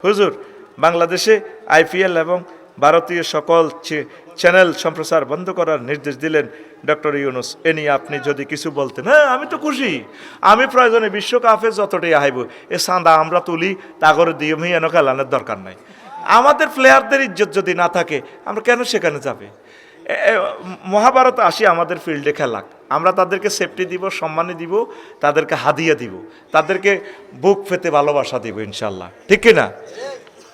হুজুর, বাংলাদেশে আইপিএল এবং ভারতীয় সকল চ্যানেল সম্প্রচার বন্ধ করার নির্দেশ দিলেন ডক্টর ইউনুস। এ নিয়ে আপনি যদি কিছু বলতেন। হ্যাঁ, আমি তো খুশি। আমি প্রয়োজনে বিশ্বকাপে যতটাই আইব এ চাঁদা আমরা তুলি, তাগরে দিয়ে এন খেলানোর দরকার নাই। আমাদের প্লেয়ারদের ইজ্জত যদি না থাকে আমরা কেন সেখানে যাবে? মহাভারত আসি আমাদের ফিল্ডে খেলাক, আমরা তাদেরকে সেফটি দিব, সম্মানী দিব, তাদেরকে হাদিয়া দিব, তাদেরকে বুক ফেতে ভালোবাসা দিব ইনশাল্লাহ, ঠিক কিনা?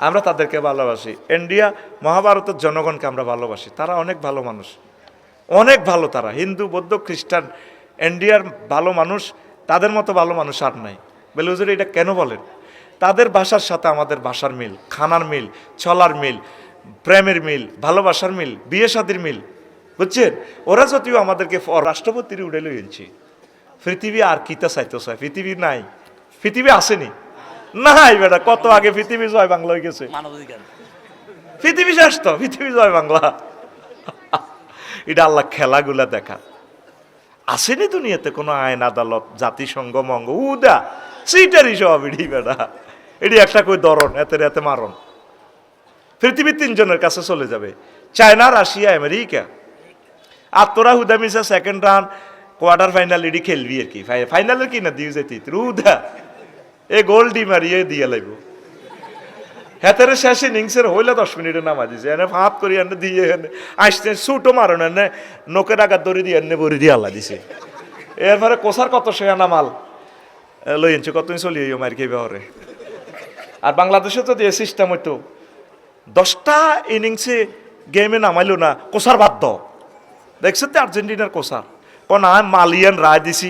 আমরা তাদেরকে ভালোবাসি। ইন্ডিয়া মহাভারতের জনগণকে আমরা ভালোবাসি। তারা অনেক ভালো মানুষ, অনেক ভালো। তারা হিন্দু, বৌদ্ধ, খ্রিস্টান, ইন্ডিয়ার ভালো মানুষ, তাদের মতো ভালো মানুষ আর নাই। বলে হুজুর এটা কেন বলেন? তাদের ভাষার সাথে আমাদের ভাষার মিল, খানার মিল, চলার মিল, প্রেমের মিল, ভালোবাসার মিল, বিয়ে শাদির মিল, বুঝছেন? ওরা যদিও আমাদেরকে রাষ্ট্রপতির উড়ে লইছি। পৃথিবী আর কিতা চাইতো চাই? পৃথিবী নাই, পৃথিবী আসেনি নাই বেটা। কত আগে পৃথিবী জয় বাংলা হয়ে গেছে। পৃথিবী শেষ তো, পৃথিবী জয় বাংলা। এটা আল্লাহ খেলাগুলা দেখা। আসেনি দুনিয়াতে কোনো আইন আদালত, জাতিসংঘ, মঙ্গ উদা সিটারি সব ইডি বেটা। এটি একটা কই ধরন, এতে এতে মারণ। পৃথিবী তিনজনের কাছে চলে যাবে, চায়না, রাশিয়া, আমেরিকা। আর তোরা হুদা মিশা সেকেন্ড রাউন্ড, কোয়ার্টার ফাইনাল এটি খেলবি আর কি। ফাইনালের কি না দিয়ে যেতি রুদা এ গোল ডি মারিয়ে দিয়ে লাগব। হেতের শেষ ইনিংসের হইলে 10 মিনিটে নামা দিছে, এনে ফাঁপ করি এনে দিয়ে এনে আসতে ছুটো মারণ, এনে নোকের আঘাত ধরে দিয়ে এনে বড়ি দিয়ে আল্লাহ দিছে। এরপরে কোসার কত শেয়ানা মাল লই আনছে, কত চলি মার খেয়ে হরে। আর বাংলাদেশে যদি এ সিস্টেম হইতো 10টা ইনিংসে গেমে নামাইলো না, কোসার বাদ দাও। দেখছো তো আর্জেন্টিনার কোসার কোন মালিয়ান রায় দিছি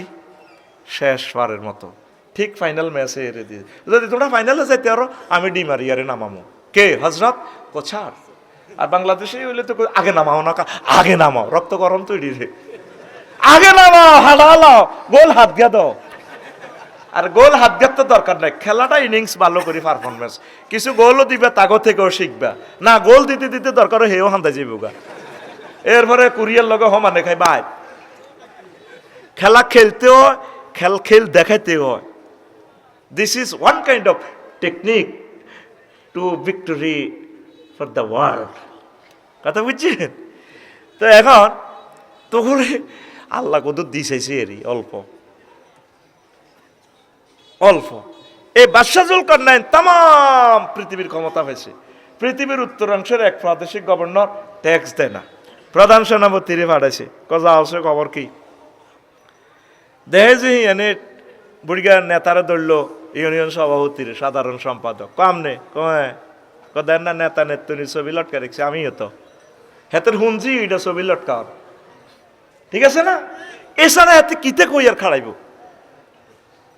শেষবারের মতো। ঠিক ফাইনাল ম্যাচে এরে দিয়ে যদি তোমরা ফাইনালে যাইতে আরো আমি ডিমারিয়ারে নামামো। কে হজরত কোছার? আর বাংলাদেশে হইলে তো আগে নামাও না, আগে নামাও, রক্ত গরম তৈরি রে, আগে নামাও, হালাও গোল হাত দিয়া দাও। আর গোল হাত দেওয়ার তো দরকার নাই, খেলাটা ইনিংস ভালো করে পারফরমেন্স, কিছু গোলও দিবে, তাগো থেকেও শিখবা না। গোল দিতে দিতে দরকার হেও হান্দাই যাইবগা। এরপরে কুরিয়ার লগে সমানে খাই বাই। খেলা খেলতেও খেল দেখাইতে হয়। This is one kind of technique two victory for the world. কথা বুঝছেন? তো এখন তো আল্লাহ কত দিছে এরই অল্প অল্প। এই বাদশাহ জুলকারনাইন তাম পৃথিবীর ক্ষমতা হয়েছে। পৃথিবীর উত্তরাংশের এক প্রাদেশিক গভর্নর ট্যাক্স দেয় না, প্রধান সেনাপতিরে পাঠাইছে, কজা আছে খবর কি? দেখে যে এনে বুড়িগার নেতারা ধরল ইউনিয়ন সভাপতির সাধারণ সম্পাদক, কামনে কদেন না নেতা নেত্রী ছবি লটকা রেখেছে। আমি হতো হেতের হুঞ্জি এটা ছবি লটকাওয়ার, ঠিক আছে না? এছাড়া হাতে কিতে কই আর খাড়াইব?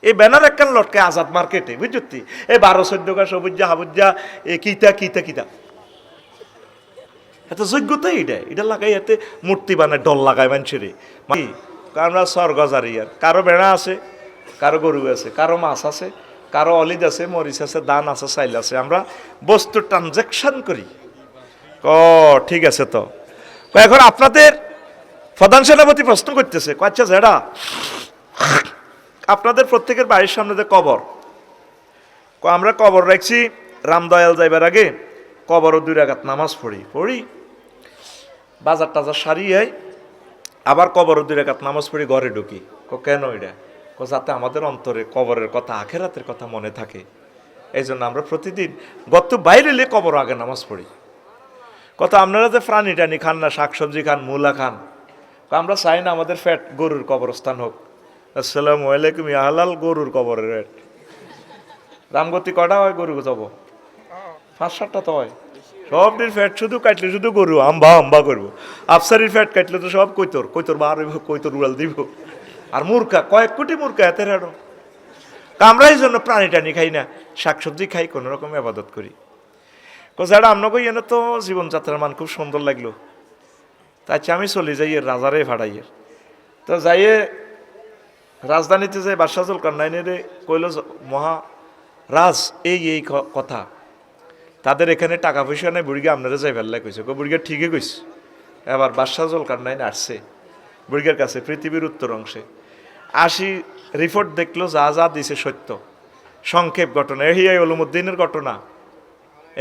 এই ব্যানার একখান লটকে আজাদ মার্কেটে, বুঝছি? এই 12-14 সবুজা হাবুজা এ কিতা কিতা কিতা এত যোগ্যতা এটা লাগাই, এতে মূর্তি বানায়, ডল লাগায় মানুষের। আমরা স্বর্গজারি। আর কারো বেড়া আছে, কারো গরু আছে, কারো মাছ আছে, কারো অলিদ আছে, মরিচ আছে, দান আছে, চাইল আছে। আমরা বস্তু ট্রানজাকশন করি। ঠিক আছে। তো এখন আপনাদের প্রধান সেনাপতি প্রশ্ন করতেছে, আচ্ছা যেটা আপনাদের প্রত্যেকের বাড়ির সামনে যে কবর, আমরা কবর রাখছি, রামদয়াল যাইবার আগে কবরও 2 রাকাত নামাজ পড়ি বাজার টাজার সারিয়ে আবার কবরও 2 রাকাত নামাজ পড়ি ঘরে ঢুকি। কেন এটা? যাতে আমাদের অন্তরে কবরের কথা, আখেরাতের কথা মনে থাকে। এই জন্য আমরা প্রতিদিন গত বাইরে এলে কবর আগে নামাজ পড়ি। আপনারা যে প্রাণী টানি খান না, শাকসবজি খান, মূলা খান, আমরা চাই না আমাদের ফ্যাট গরুর কবরস্থান হোক। আসসালামু আলাইকুম, হালাল গরুর কবরের রেট। রামগতি কটা হয় গরু যাব? 5-7টা তো হয়। সবটির ফ্যাট শুধু কাটলে শুধু গরু আম্বা করবো। আফসারির ফ্যাট কাটলে তো সব কৈতর বার হইব, কৈতর উড়াল দিব। আর মূর্খা কয়েক কোটি মূর্খা এতে রেড়ো। আমরা এই জন্য প্রাণী টানি খাই না, শাকসবজি খাই, কোনো রকম আবাদত করি। কোথাটা আপনাকে এনে তো জীবনযাত্রার মান খুব সুন্দর লাগলো। তাই আমি চলে যাই রাজারে ভাড়াইয়ের। তো যাইয়ে রাজধানীতে যে বাদশাহ জুলকারনাইনের কইল, মহারাজ এই কথা, তাদের এখানে টাকা পয়সা নেই, বুড়িগা আপনারা যাই ফেললে কইছে। বুড়িগা ঠিকই কইছে। এবার বাদশাহ জুলকারনাইন আসছে বুড়িগার কাছে পৃথিবীর উত্তর অংশে। রিপোর্ট দেখলো, যা যা দিছে সত্য। সংক্ষেপ ঘটনা, এই উলুমুদ্দিনের ঘটনা,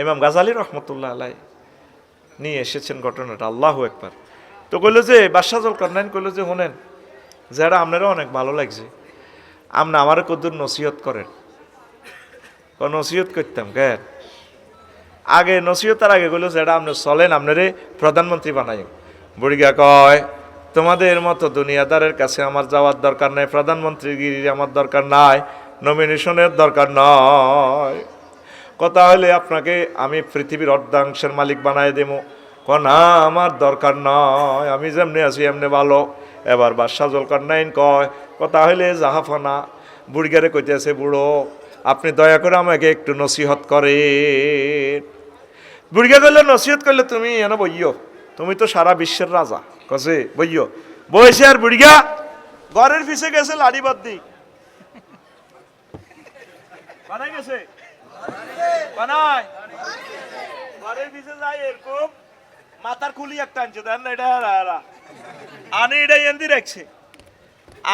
ইমাম গাজালি রহমতুল্লাহ আলাই নিয়ে এসেছেন ঘটনাটা, আল্লাহু আকবার। তো কইলো যে বাদশাহ জুলকারনাইন কইলো যে শোনেন, যারা আপনারও অনেক ভালো লাগছে, আপনি আমারে কদ্দুর নসিহত করেন। নসিহত করতাম কেন? আগে নসিহতার আগে কইলো যেটা আপনি চলেন, আপনারে প্রধানমন্ত্রী বানাই। বুড়িগা কয় তোমাদের মতো দুনিয়াদারের কাছে আমার যাওয়ার দরকার নাই, প্রধানমন্ত্রীগিরির আমার দরকার নাই, নমিনেশনের দরকার নয়। কথা হলে আপনাকে আমি পৃথিবীর অর্ধাংশের মালিক বানাই দেবো। না, আমার দরকার নয়, আমি যেমনি আছি এমনি ভালো। এবার বাদশাহ জুলকারনাইন কয় কথা হইলে জাহাফনা বুড়িগারে কইতেছে, বুড়ো আপনি দয়া করে আমাকে একটু নসিহত করেন। বুড়িগা কইলে নসিহত করলে তুমি এন বইও, তুমি তো সারা বিশ্বের রাজা। কছে বইও, বইছে। আর বুড়িগা ঘরের পিছে গেছে লাড়ি বাদ্দি বানাই গেছে, বানাই ঘরের পিছে যাই এরকম মাথার খুলি একটা আনছে, দেন না এটা হারা আনি, এটা এন্দি রাখছে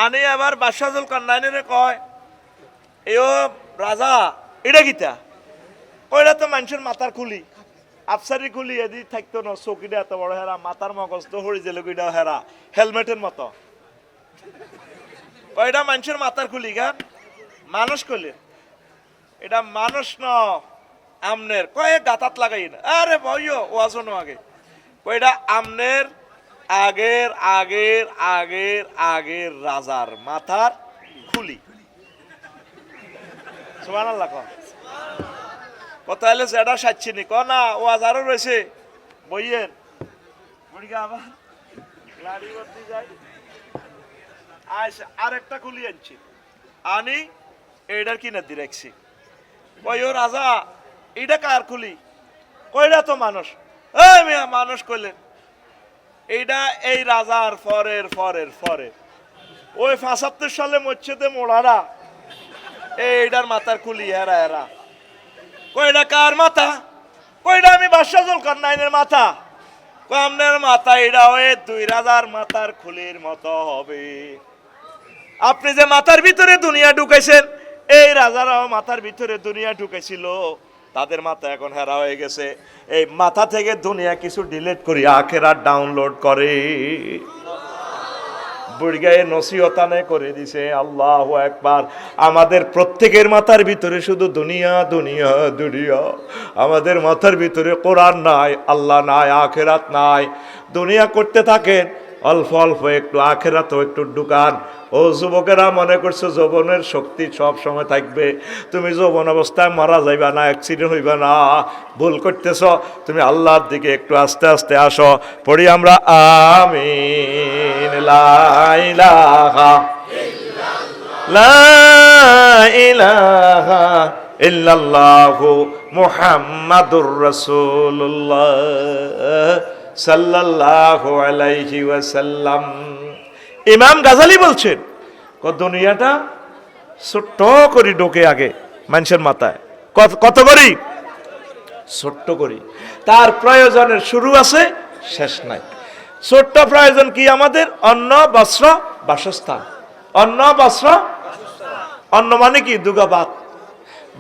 আনি। আবার বাদশাহ জুলকারনাইনের কয় এও রাজা এটা গীতা কইরা তো মানুষের মাথার খুলি, আফসারি খুলি এদি থাকতো না, চৌকিটা এত বড় হেরা, মাথার মগজ তো হরি জেলকিটাও হেরা, হেলমেটের মতো। কয়টা মানুষের মাথার খুলি গান মানুষ কইলে এটা মানুষ ন আমনের কয়েক গাতাত লাগাই না। আরে বইও ওয়াজন আগে কয়টা আমনের আগের আগের আগের আগের রাজার মাথার খুলি। সুবহানাল্লাহ কয় কথা হলে সেটা সাচ্ছিনি ক না, ও আজারও রয়েছে বইয়ের বুড়িগা আবার লাড়ি বর্তি যাই আর একটা খুলি আনছি আনি, এইটার কিনে দি রাখছি। কই ও রাজা এটা কার খুলি? কইরা তো মানুষ। এই মিয়া মানুষ কইলেন এইটা এই রাজার ফরের ফরের ফরের ওই ৭৫ সালে মসজিদে মোড়ারা এইটার মাথার খুলি হেরা হেরা। কয়টা কার মাথা? কয়টা আমি বাদশাহ জুলকারনাইনের মাথা। আপনার মাথা এটা ওই ২ রাজার মাথার খুলির মতো হবে। আপনি যে মাথার ভিতরে দুনিয়া ঢুকাইছেন, এই রাজারাও মাথার ভিতরে দুনিয়া ঢুকাইছিল, তাদের মাথা এখন হেরা হয়ে গেছে। এই মাথা থেকে দুনিয়া কিছু ডিলিট করি আখেরাত ডাউনলোড করে। বুড়িগায়ে নসিহতানে করে দিছে। আল্লাহু আকবার। আমাদের প্রত্যেকের মাথার ভিতরে শুধু দুনিয়া দুনিয়া দুনিয়া, আমাদের মাথার ভিতরে কোরআন নাই, আল্লাহ নাই, আখেরাত নাই। দুনিয়া করতে থাকেন অল্প অল্প, একটু আখেরাতও একটু ঢুকান। ও যুবকেরা মনে করছো যৌবনের শক্তি সব সময় থাকবে, তুমি যৌবন অবস্থায় মারা যাইবা না, অ্যাক্সিডেন্ট হইবা না, ভুল করতেছ। তুমি আল্লাহর দিকে একটু আস্তে আস্তে আসো। পড়ি আমরা আমিন। লা ইলাহা লা ইলাহা ইল্লাল্লাহু মুহাম্মাদুর রাসূলুল্লাহ সাল্লাল্লাহু আলাইহি ওয়াসাল্লাম। ইমাম গাজালি বলছেন দুনিয়াটা ছোট্ট করি ঢোকে আগে মানুষের মাথায়, কত করি ছোট্ট করি। তার প্রয়োজনের শুরু আছে, শেষ নাই। ছোট্ট প্রয়োজন কি আমাদের? অন্ন বস্ত্র বাসস্থান। অন্ন বস্ত্র, অন্ন মানে কি দুগা ভাত,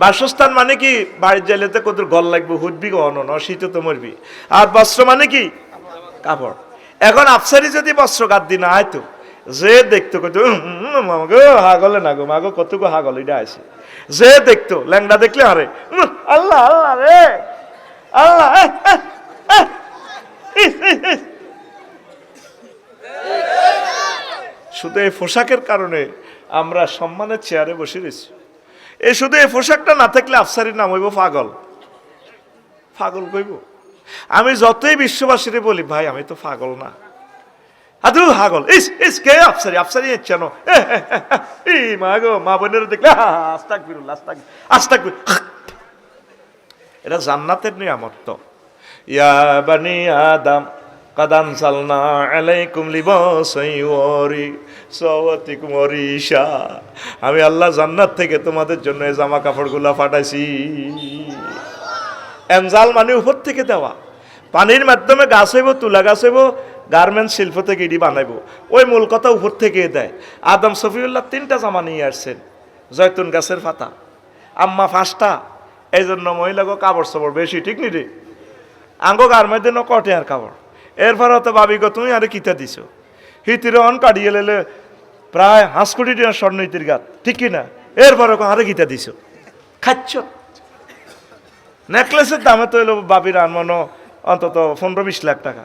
বাসস্থান মানে কি বাড়ির জাইলেতে কত গল লাগবে, হুদবি অন্ন শীতে তো মরবি। আর বস্ত্র মানে কি কাপড়। এখন আফসারি যদি বস্ত্র গাদ দিন আয়তো যে দেখতো কত মাগো হাগলে না গো মাগো কতগো হাগল এটা আছে, যে দেখতো ল্যাংড়া দেখলে আরে আল্লাহ আল্লাহ রে আল্লাহ। শুধু এই পোশাকের কারণে আমরা সম্মানের চেয়ারে বসে রয়েছি। এই শুধু এই পোশাকটা না থাকলে আফসারির নাম হইব পাগল। পাগল কইব। আমি যতই বিশ্ববাসীরে বলি ভাই আমি তো পাগল না, আদু হাগল ইস ইস কে আফসারি আফসারি ইচ্ছানো এই মা গো মা বোনের দেখলে আস্তাগফিরুল্লাহ আস্তাগফির। এটা জান্নাতের নিয়ামত। তো ইয়া বানি আদম কাদ আনসালনা আলাইকুম লিবাসান ইউরি সাওয়াতিকুম ওয়ারিশা। আমি আল্লাহ জান্নাত থেকে তোমাদের জন্য এই জামা কাপড়গুলা পাঠাইছি। এনজাল মানে উপর থেকে দেওয়া, পানির মাধ্যমে গাছ হইব, তুলা গাছ হইব, গার্মেন্টস শিল্প থেকে ইডি বানাইব, ওই মূল কথা উপর থেকে দেয়। আদম শফিউল্লাহ 3টা জামা নিয়ে আসছেন, জয়তুন গাছের পাতা, আম্মা 5টা, এই জন্য মহিলাকে কাপড় চাপড় বেশি, ঠিক নি রে? আঙ্গো গার্মেন্টে ন কটে আর কাপড়। এরপরে তো ভাবি গো তুমি আরে কিতা দিছ, হিতির অন কাটিয়ে লেলে প্রায় 5 কোটি টাকা স্বর্ণ ইতির গাত, ঠিক কিনা? এরপরে আরে কিতা দিছ, খাচ্ছ। নেকলেসের দামে তো এলো বাবির আনমানো অন্তত 15-20 লাখ টাকা,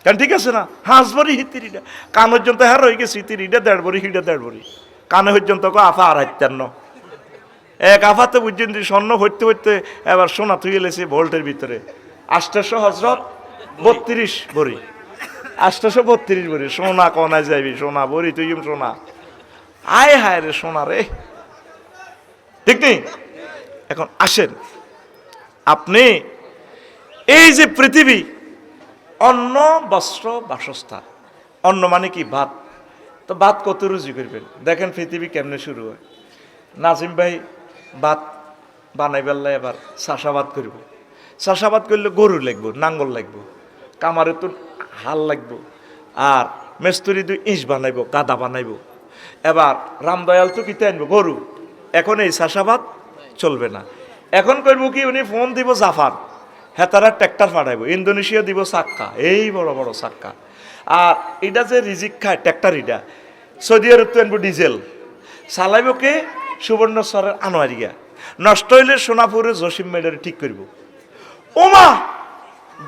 কেন ঠিক আছে না? 5 ভরি হিতিরিটা, কান পর্যন্ত হ্যাঁ রয়ে গেছে হিতিরিটা 1.5 ভরি, হিটা 1.5 ভরি, কানে পর্যন্ত আফা 2.5 এক আফাতে বুঝছেন স্বর্ণ হইতে হইতে এবার সোনা তুই এলেছে ভোল্টের ভিতরে 800 হজরত 32 ভরি, 832 ভরি সোনা কনায় যাবি, সোনা ভরি তুই সোনা, আয় হায় রে সোনা রে, ঠিক নেই? এখন আসেন, আপনি এই যে পৃথিবী, অন্ন বস্ত্র বাসস্থান, অন্ন মানে কি? ভাত। তো ভাত কত রুজি করবেন? দেখেন পৃথিবী কেমনে শুরু হয়। নাজিম ভাই ভাত বানাইবেলা এবার চাষাবাদ করব, চাষাবাদ করলে গরু লাগবো, নাঙ্গল লাগবো, কামারে তো হাল লাগবো, আর মেস্তরি 2 ইঁচ বানাইব, গাদা বানাইব। এবার রামদয়াল তো কিতে আনবো? গরু। এখন এই চাষাবাদ চলবে না, এখন করবো কি? উনি ফোন দিব জাফার, হ্যাঁ তারা ট্র্যাক্টর পাঠাইব, ইন্দোনেশিয়া দিব চাক্কা, এই বড় বড় চাক্কা। আর এটা যে রিজিক খায় ট্র্যাক্টর, এটা সৌদি আরব তো আনবো ডিজেল, চালাইব কে? সুবর্ণচরের আনোয়ারিয়া। নষ্ট হইলে সোনাপুরে জসিম মেডারে ঠিক করব। ওমা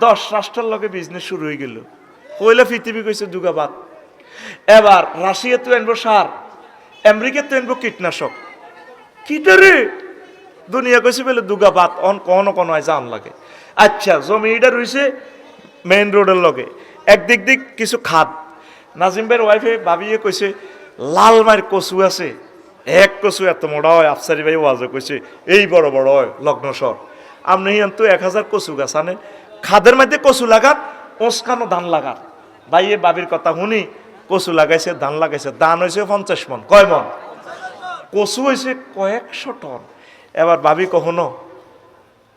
10 রাষ্ট্রের লগে বিজনেস শুরু হয়ে গেল। পয়লা পৃথিবী কইছে দুগাবাদ। এবার রাশিয়া তো আনবো সার, আমেরিকা তো আনবো কীটনাশক। কিটারে দুনিয়া কইছে বলে দুগাবাদ, অন কোন হয় জান লাগে। আচ্ছা জমিটা রইছে মেইন রোডের লগে, একদিক দিক কিছু খাদ। নাজিম ভাইয়ের ওয়াইফে ভাবিয়ে কইছে লাল মায়ের কচু আছে, এক কচু এত মোড়া হয়, আফসারি ভাই ওয়াজে কইছে এই বড় বড় হয় লগ্নস্বর। আপনি তো 1000 কচু গাছ আনে, খাদের মধ্যে কচু লাগান, ওসকানো ধান লাগান। ভাইয়ে বাবির কথা শুনি কচু লাগাইছে, ধান লাগাইছে, ধান হয়েছে 50 মন, কয় মন? কচু হয়েছে কয়েকশো টন। এবার ভাবি কখনো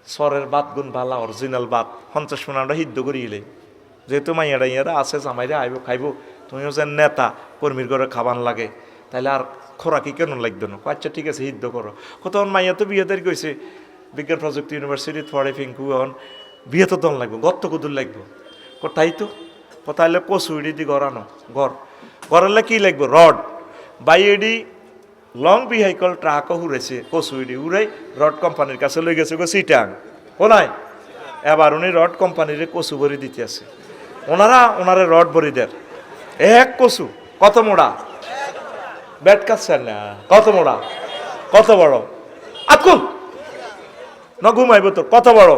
সরের বাদ গুণ ভালা অরিজিনাল বাদ 50 মন আমরা সিদ্ধ করি এলে, যেহেতু মাইয়ারা ইয়ারা আছে, জামাইরা আইব খাইব, তুমিও যে নেতা কর্মীর ঘরে খাবান লাগে, তাহলে আর খোরাকি কেন লাগতো না? আচ্ছা ঠিক আছে সিদ্ধ করো। তখন মাইয়া তো বিয়ে দেরি গেছে বিজ্ঞান প্রযুক্তি ইউনিভার্সিটি পড়ে, ফিঙ্কু এখন বিয়ে তো দন লাগবো, গত্ত কুদুর লাগবো। তাই তো তাহলে কচুড়ি দি গড়ানো গড়ালে কি লাগবো? রড। বাইএডি লং ভিহাইকল ট্রাকও উড়াইছে, কচুড়ি উড়াই রড কোম্পানির কাছে লই গেছে গো সিটাং কোনায়। এবার উনি রড কোম্পানির কচু ভরি দিতে আছে, ওনারা রড ভরি দেন। এক কচু কত মোড়া? ব্যাট কাটছেন না, কত মোড়া, কত বড়? আকুল না ঘুমাইব তোর, কত বড়?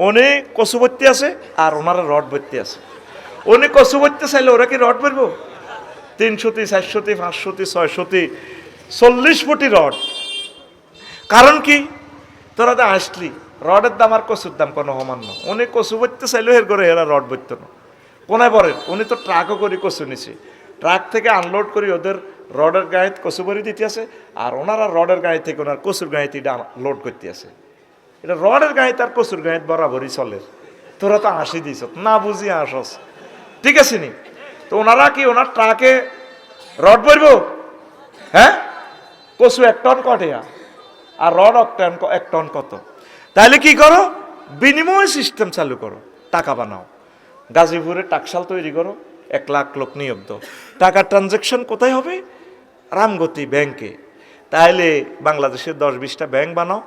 উনি কচু ভর্তি আছে আর ওনারা রড ভর্তি আছে। উনি কচু ভর্তি চাইলে ওরা কি রড ভরবো? 300, 400, 500, 600, 40 ফুটি রড। কারণ কি? তোরা তো আসলি রডের দাম আর কচুর দাম কোনো সমান না। উনি কচু ভরতে চাইলেও এর করে এরা রড ভরত না। কোনায় পড়েন? উনি তো ট্রাকও করে কচু নিছে, ট্রাক থেকে আনলোড করে ওদের রডের গাড়িতে কচু ভরি দিতে আছে, আর ওনারা রডের গাড়ি থেকে ওনার কচুর গাড়িতে লোড করতে আছে। এটা রডের গাড়িতে আর কচুর গাড়িতে বরাবরই চলে। তোরা তো হাসি দিছ, না বুঝি হাসস, ঠিক আছে নি? তো ওনারা কি ওনার ট্রাকে রড ভরবো? হ্যাঁ, কচু 1 টন কটেয়া আর রড 1 টন কত? তাহলে কি করো? বিনিময় সিস্টেম চালু করো, টাকা বানাও। গাজীপুরে টাকশাল তৈরি করো, 1 লাখ লোক নিয়োগ দাও। টাকার ট্রানজ্যাকশন কোথায় হবে? রামগতি ব্যাংকে। তাহলে বাংলাদেশের 10-20টা ব্যাংক বানাও,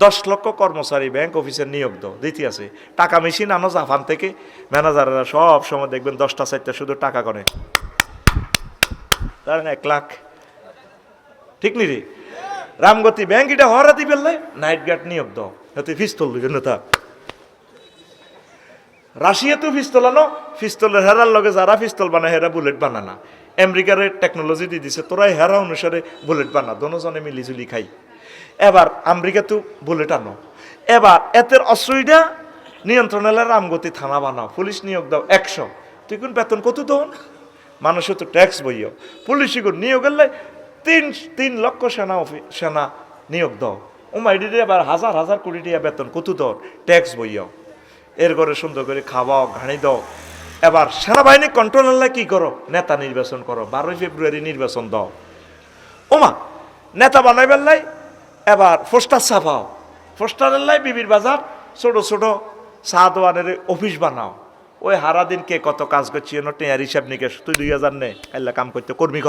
10 লক্ষ কর্মচারী ব্যাংক অফিসের নিয়োগ দাও। দিতে আছে টাকা মেশিন আনো জাপান থেকে, ম্যানেজাররা সব সময় দেখবেন 10টা 4টা শুধু টাকা করে, তার 1 লাখ, ঠিক নি রে? রামগতি ব্যাংক এটা হরাতি ফেললে নাইট গার্ড নিয়োগ দাও, এতে পিস্তল দিবেন না। তা রাশিয়া তো পিস্তল আনো, পিস্তলের হেরার লগে যারা পিস্তল বানায় হেরা বুলেট বানানা। আমেরিকার টেকনোলজি দিয়ে দিছে, তোরাই হেরা অনুসারে বুলেট বানা, দোনোজনে মিলিজুলি খাই। এবার আমেরিকা তো বুলেট আনো। এবার এতের অস্ত্রটা নিয়ন্ত্রণ এলে রামগতি থানা বানাও, পুলিশ নিয়োগ দাও 100। তুই কোন বেতন কত দন? মানুষের তো ট্যাক্স বইও, পুলিশি নিয়োগ এলে 3 লক্ষ সেনা নিয়োগ দাও। ও মাইডিরে এবার হাজার হাজার কোটি টাকা বেতন কত দর? ট্যাক্স বইও। এর ঘরে সুন্দর করে খাওয়াও, ঘানি দাও। এবার সেনাবাহিনী কন্ট্রোল আল্লাহ কি করো? নেতা নির্বাচন করো, 12 ফেব্রুয়ারি নির্বাচন দাও। ওমা নেতা বানাই বেললাই, এবার পোস্টার ছাপাও, পোস্টারের লাই বিবির বাজার ছোট ছোট চা দোয়ানের অফিস বানাও। ওই হারা দিন কে কত কাজ করছি টেয়ার হিসাব নিকেশ, তুই 2000 নে কাল্লা কাম করতে কর্মী